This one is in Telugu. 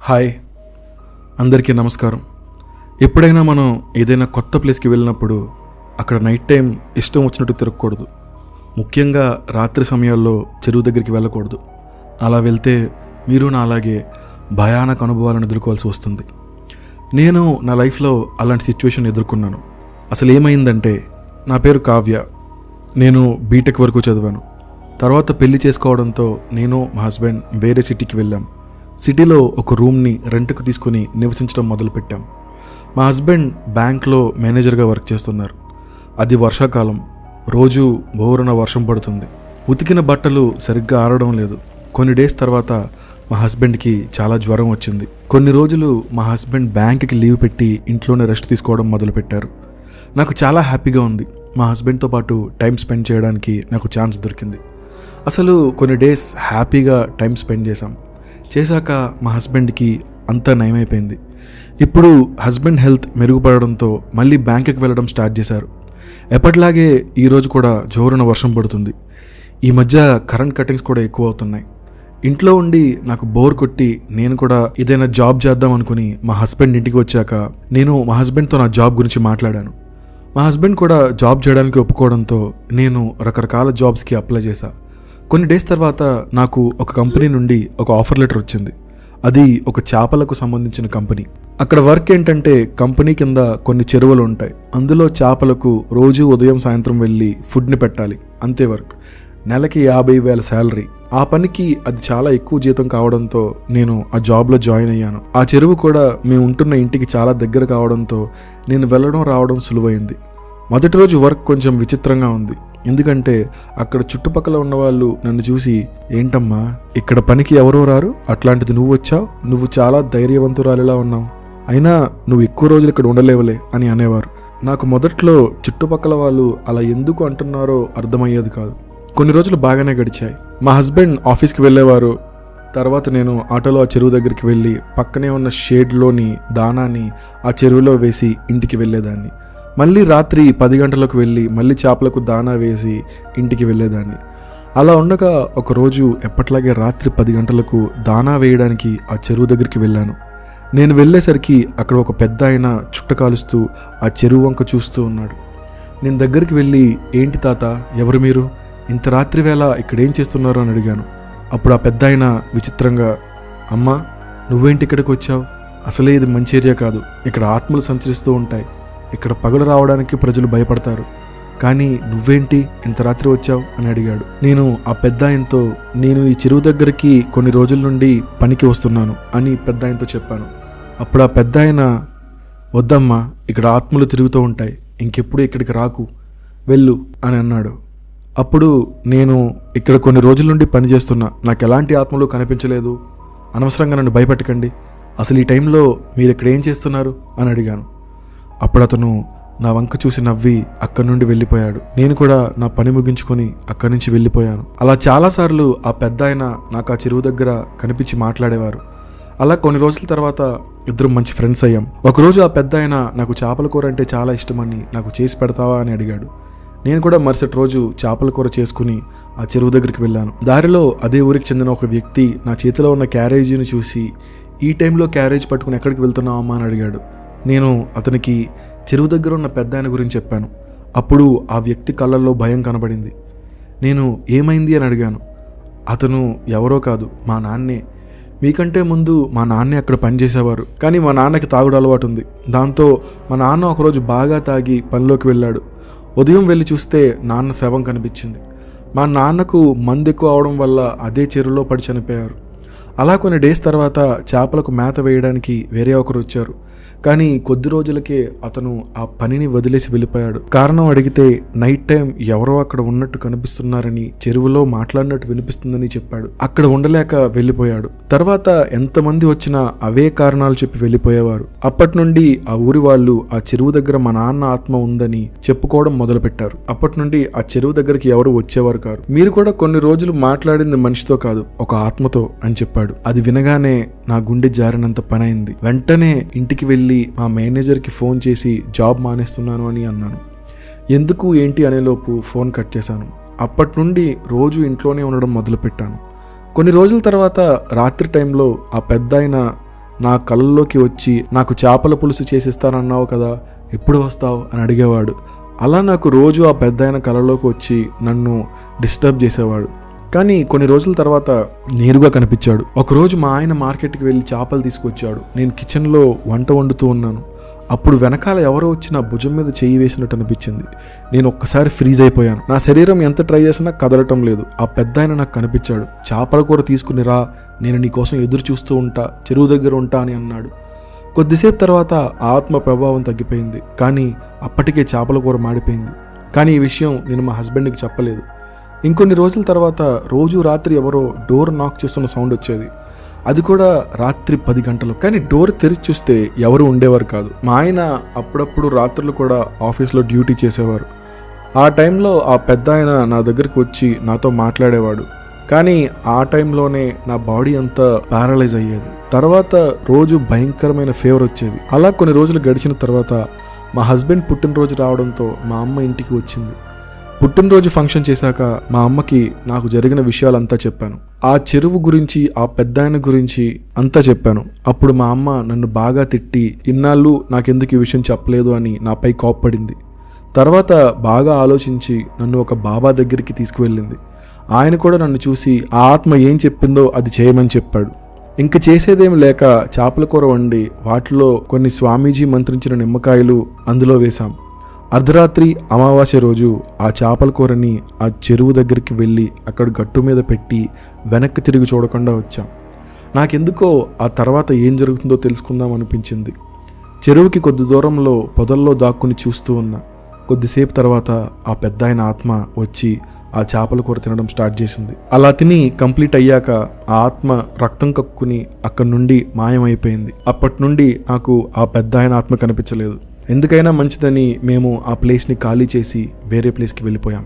హాయ్, అందరికీ నమస్కారం. ఎప్పుడైనా మనం ఏదైనా కొత్త ప్లేస్కి వెళ్ళినప్పుడు అక్కడ నైట్ టైం ఇష్టం వచ్చినట్టు తిరగకూడదు. ముఖ్యంగా రాత్రి సమయాల్లో చెరువు దగ్గరికి వెళ్ళకూడదు. అలా వెళ్తే మీరు నా అలాగే భయానక అనుభవాలను ఎదుర్కోవాల్సి వస్తుంది. నేను నా లైఫ్లో అలాంటి సిచ్యువేషన్ ఎదుర్కొన్నాను. అసలు ఏమైందంటే, నా పేరు కావ్య. నేను బీటెక్ వరకు చదివాను. తర్వాత పెళ్లి చేసుకోవడంతో నేను మా హస్బెండ్ వేరే సిటీకి వెళ్ళాం. సిటీలో ఒక రూమ్ని రెంట్కు తీసుకుని నివసించడం మొదలుపెట్టాం. మా హస్బెండ్ బ్యాంక్లో మేనేజర్గా వర్క్ చేస్తున్నారు. అది వర్షాకాలం. రోజు బోరున వర్షం పడుతుంది. ఉతికిన బట్టలు సరిగ్గా ఆరడం లేదు. కొన్ని డేస్ తర్వాత మా హస్బెండ్కి చాలా జ్వరం వచ్చింది. కొన్ని రోజులు మా హస్బెండ్ బ్యాంక్కి లీవ్ పెట్టి ఇంట్లోనే రెస్ట్ తీసుకోవడం మొదలుపెట్టారు. నాకు చాలా హ్యాపీగా ఉంది. మా హస్బెండ్తో పాటు టైం స్పెండ్ చేయడానికి నాకు ఛాన్స్ దొరికింది. అసలు కొన్ని డేస్ హ్యాపీగా టైం స్పెండ్ చేశాక మా హస్బెండ్కి అంతా నయమైపోయింది. ఇప్పుడు హస్బెండ్ హెల్త్ మెరుగుపడడంతో మళ్ళీ బ్యాంకుకి వెళ్ళడం స్టార్ట్ చేశారు. ఎప్పటిలాగే ఈరోజు కూడా జోరున వర్షం పడుతుంది. ఈ మధ్య కరెంట్ కటింగ్స్ కూడా ఎక్కువ అవుతున్నాయి. ఇంట్లో ఉండి నాకు బోర్ కొట్టి నేను కూడా ఏదైనా జాబ్ చేద్దాం అనుకుని మా హస్బెండ్ ఇంటికి వచ్చాక నేను మా హస్బెండ్తో నా జాబ్ గురించి మాట్లాడాను. మా హస్బెండ్ కూడా జాబ్ చేయడానికి ఒప్పుకోవడంతో నేను రకరకాల జాబ్స్కి అప్లై చేశాను. కొన్ని డేస్ తర్వాత నాకు ఒక కంపెనీ నుండి ఒక ఆఫర్ లెటర్ వచ్చింది. అది ఒక చేపలకు సంబంధించిన కంపెనీ. అక్కడ వర్క్ ఏంటంటే, కంపెనీ కింద కొన్ని చెరువులు ఉంటాయి. అందులో చేపలకు రోజు ఉదయం సాయంత్రం వెళ్ళి ఫుడ్ని పెట్టాలి. అంతే వర్క్. నెలకి 50,000 శాలరీ. ఆ పనికి అది చాలా ఎక్కువ జీతం కావడంతో నేను ఆ జాబ్లో జాయిన్ అయ్యాను. ఆ చెరువు కూడా మేము ఉంటున్న ఇంటికి చాలా దగ్గర కావడంతో నేను వెళ్ళడం రావడం సులువైంది. మొదటి రోజు వర్క్ కొంచెం విచిత్రంగా ఉంది. ఎందుకంటే అక్కడ చుట్టుపక్కల ఉన్నవాళ్ళు నన్ను చూసి, ఏంటమ్మా ఇక్కడ పనికి ఎవరో రారు, అట్లాంటిది నువ్వు వచ్చావు, నువ్వు చాలా ధైర్యవంతురాలిలా ఉన్నావు, అయినా నువ్వు ఎక్కువ రోజులు ఇక్కడ ఉండలేవులే అని అనేవారు. నాకు మొదట్లో చుట్టుపక్కల వాళ్ళు అలా ఎందుకు అంటున్నారో అర్థమయ్యేది కాదు. కొన్ని రోజులు బాగానే గడిచాయి. మా హస్బెండ్ ఆఫీస్కి వెళ్ళేవారు. తర్వాత నేను ఆటోలో ఆ చెరువు దగ్గరికి వెళ్ళి పక్కనే ఉన్న షేడ్లోని దానాన్ని ఆ చెరువులో వేసి ఇంటికి వెళ్ళేదాన్ని. మళ్ళీ రాత్రి 10 గంటలకు వెళ్ళి మళ్ళీ చేపలకు దానా వేసి ఇంటికి వెళ్ళేదాన్ని. అలా ఉండగా ఒకరోజు ఎప్పట్లాగే రాత్రి 10 గంటలకు దానా వేయడానికి ఆ చెరువు దగ్గరికి వెళ్ళాను. నేను వెళ్ళేసరికి అక్కడ ఒక పెద్ద ఆయన చుట్ట కాలుస్తూ ఆ చెరువు వంక చూస్తూ ఉన్నాడు. నేను దగ్గరికి వెళ్ళి, ఏంటి తాత, ఎవరు మీరు, ఇంత రాత్రి వేళ ఇక్కడేం చేస్తున్నారు అని అడిగాను. అప్పుడు ఆ పెద్ద ఆయన విచిత్రంగా, అమ్మా నువ్వేంటి ఇక్కడికి వచ్చావు, అసలే ఇది మంచి ఏరియా కాదు, ఇక్కడ ఆత్మలు సంచరిస్తూ ఉంటాయి, ఇక్కడ పగలు రావడానికి ప్రజలు భయపడతారు, కానీ నువ్వేంటి ఇంత రాత్రి వచ్చావు అని అడిగాడు. నేను ఆ పెద్ద ఆయనతో, నేను ఈ చెరువు దగ్గరికి కొన్ని రోజుల నుండి పనికి వస్తున్నాను అని పెద్ద ఆయనతో చెప్పాను. అప్పుడు ఆ పెద్ద ఆయన, వద్దమ్మా ఇక్కడ ఆత్మలు తిరుగుతూ ఉంటాయి, ఇంకెప్పుడు ఇక్కడికి రాకు, వెళ్ళు అని అన్నాడు. అప్పుడు నేను ఇక్కడ కొన్ని రోజుల నుండి పని చేస్తున్నా, నాకు ఎలాంటి ఆత్మలు కనిపించలేదు, అనవసరంగా నన్ను భయపెట్టకండి, అసలు ఈ టైంలో మీరు ఇక్కడ ఏం చేస్తున్నారు అని అడిగాను. అప్పుడు అతను నా వంక చూసి నవ్వి అక్కడి నుండి వెళ్ళిపోయాడు. నేను కూడా నా పని ముగించుకొని అక్కడి నుంచి వెళ్ళిపోయాను. అలా చాలాసార్లు ఆ పెద్ద ఆయన నాకు ఆ చెరువు దగ్గర కనిపించి మాట్లాడేవారు. అలా కొన్ని రోజుల తర్వాత ఇద్దరం మంచి ఫ్రెండ్స్ అయ్యాం. ఒకరోజు ఆ పెద్ద ఆయన నాకు చేపల కూర అంటే చాలా ఇష్టమని నాకు చేసి పెడతావా అని అడిగాడు. నేను కూడా మరుసటి రోజు చేపల కూర చేసుకుని ఆ చెరువు దగ్గరికి వెళ్ళాను. దారిలో అదే ఊరికి చెందిన ఒక వ్యక్తి నా చేతిలో ఉన్న క్యారేజీని చూసి, ఈ టైంలో క్యారేజ్ పట్టుకుని ఎక్కడికి వెళ్తున్నావు అమ్మా అని అడిగాడు. నేను అతనికి చెరువు దగ్గర ఉన్న పెద్ద ఆయన గురించి చెప్పాను. అప్పుడు ఆ వ్యక్తి కళ్ళల్లో భయం కనబడింది. నేను ఏమైంది అని అడిగాను. అతను ఎవరో కాదు, మా నాన్నే. మీకంటే ముందు మా నాన్నే అక్కడ పనిచేసేవారు, కానీ మా నాన్నకి తాగుడు అలవాటు ఉంది. దాంతో మా నాన్న ఒకరోజు బాగా తాగి పనిలోకి వెళ్ళాడు. ఉదయం వెళ్ళి చూస్తే నాన్న శవం కనిపించింది. మా నాన్నకు మందు ఎక్కువ అవడం వల్ల అదే చెరువులో పడి చనిపోయారు. అలా కొన్ని డేస్ తర్వాత చేపలకు మేత వేయడానికి వేరే ఒకరు వచ్చారు. కానీ కొద్ది రోజులకే అతను ఆ పనిని వదిలేసి వెళ్ళిపోయాడు. కారణం అడిగితే నైట్ టైం ఎవరో అక్కడ ఉన్నట్టు కనిపిస్తున్నారని, చెరువులో మాట్లాడినట్టు వినిపిస్తుందని చెప్పాడు. అక్కడ ఉండలేక వెళ్ళిపోయాడు. తర్వాత ఎంతమంది వచ్చినా అవే కారణాలు చెప్పి వెళ్ళిపోయేవారు. అప్పటి నుండి ఆ ఊరి వాళ్ళు ఆ చెరువు దగ్గర మా నాన్న ఆత్మ ఉందని చెప్పుకోవడం మొదలుపెట్టారు. అప్పటి నుండి ఆ చెరువు దగ్గరికి ఎవరు వచ్చేవారు కారు. మీరు కూడా కొన్ని రోజులు మాట్లాడింది మనిషితో కాదు, ఒక ఆత్మతో అని చెప్పాడు. అది వినగానే నా గుండె జారినంత పని అయింది. వెంటనే ఇంటికి వెళ్ళి మా మేనేజర్కి ఫోన్ చేసి జాబ్ మానేస్తున్నాను అని అన్నాను. ఎందుకు ఏంటి అనేలోపు ఫోన్ కట్ చేశాను. అప్పటి నుండి రోజు ఇంట్లోనే ఉండడం మొదలుపెట్టాను. కొన్ని రోజుల తర్వాత రాత్రి టైంలో ఆ పెద్ద ఆయన నా కళ్ళలోకి వచ్చి నాకు చేపల పులుసు చేసిస్తానన్నావు కదా, ఎప్పుడు వస్తావు అని అడిగేవాడు. అలా నాకు రోజు ఆ పెద్దాయన కళ్ళలోకి వచ్చి నన్ను డిస్టర్బ్ చేసేవాడు. కానీ కొన్ని రోజుల తర్వాత నేరుగా కనిపించాడు. ఒకరోజు మా ఆయన మార్కెట్కి వెళ్ళి చేపలు తీసుకొచ్చాడు. నేను కిచెన్లో వంట వండుతూ ఉన్నాను. అప్పుడు వెనకాల ఎవరో వచ్చి నా భుజం మీద చెయ్యి వేసినట్టు అనిపించింది. నేను ఒక్కసారి ఫ్రీజ్ అయిపోయాను. నా శరీరం ఎంత ట్రై చేసినా కదలటం లేదు. ఆ పెద్దాయన నాకు కనిపించాడు. చేపల కూర తీసుకుని రా, నేను నీకోసం ఎదురు చూస్తూ ఉంటా, చెరువు దగ్గర ఉంటా అని అన్నాడు. కొద్దిసేపు తర్వాత ఆత్మ ప్రభావం తగ్గిపోయింది. కానీ అప్పటికే చేపల కూర మాడిపోయింది. కానీ ఈ విషయం నేను మా హస్బెండ్కి చెప్పలేదు. ఇంకొన్ని రోజుల తర్వాత రోజు రాత్రి ఎవరో డోర్ నాక్ చేస్తున్న సౌండ్ వచ్చేది. అది కూడా రాత్రి 10 గంటలు. కానీ డోర్ తెరిచి చూస్తే ఎవరు ఉండేవారు కాదు. మా ఆయన అప్పుడప్పుడు రాత్రులు కూడా ఆఫీస్లో డ్యూటీ చేసేవారు. ఆ టైంలో ఆ పెద్ద ఆయన నా దగ్గరికి వచ్చి నాతో మాట్లాడేవాడు. కానీ ఆ టైంలోనే నా బాడీ అంతా ప్యారలైజ్ అయ్యేది. తర్వాత రోజు భయంకరమైన ఫీవర్ వచ్చేది. అలా కొన్ని రోజులు గడిచిన తర్వాత మా హస్బెండ్ పుట్టినరోజు రావడంతో మా అమ్మ ఇంటికి వచ్చింది. పుట్టినరోజు ఫంక్షన్ చేశాక మా అమ్మకి నాకు జరిగిన విషయాలంతా చెప్పాను. ఆ చెరువు గురించి, ఆ పెద్దాయన గురించి అంతా చెప్పాను. అప్పుడు మా అమ్మ నన్ను బాగా తిట్టి, ఇన్నాళ్ళు నాకెందుకు ఈ విషయం చెప్పలేదు అని నాపై కోప్పడింది. తర్వాత బాగా ఆలోచించి నన్ను ఒక బాబా దగ్గరికి తీసుకువెళ్ళింది. ఆయన కూడా నన్ను చూసి ఆ ఆత్మ ఏం చెప్పిందో అది చేయమని చెప్పాడు. ఇంక చేసేదేం లేక చేపల కూర వండి వాటిలో కొన్ని స్వామీజీ మంత్రించిన నిమ్మకాయలు అందులో వేశాం. అర్ధరాత్రి అమావాస్య రోజు ఆ చేపల కూరని ఆ చెరువు దగ్గరికి వెళ్ళి అక్కడ గట్టు మీద పెట్టి వెనక్కి తిరిగి చూడకుండా వచ్చాం. నాకెందుకో ఆ తర్వాత ఏం జరుగుతుందో తెలుసుకుందాం అనిపించింది. చెరువుకి కొద్ది దూరంలో పొదల్లో దాక్కుని చూస్తూ ఉన్నా. కొద్దిసేపు తర్వాత ఆ పెద్దాయన ఆత్మ వచ్చి ఆ చేపల కూర తినడం స్టార్ట్ చేసింది. అలా తిని కంప్లీట్ అయ్యాక ఆ ఆత్మ రక్తం కక్కుని అక్కడి నుండి మాయమైపోయింది. అప్పటి నుండి నాకు ఆ పెద్దాయన ఆత్మ కనిపించలేదు. ఎందుకైనా మంచిదని మేము ఆ ప్లేస్ని ఖాళీ చేసి వేరే ప్లేస్కి వెళ్ళిపోయాం.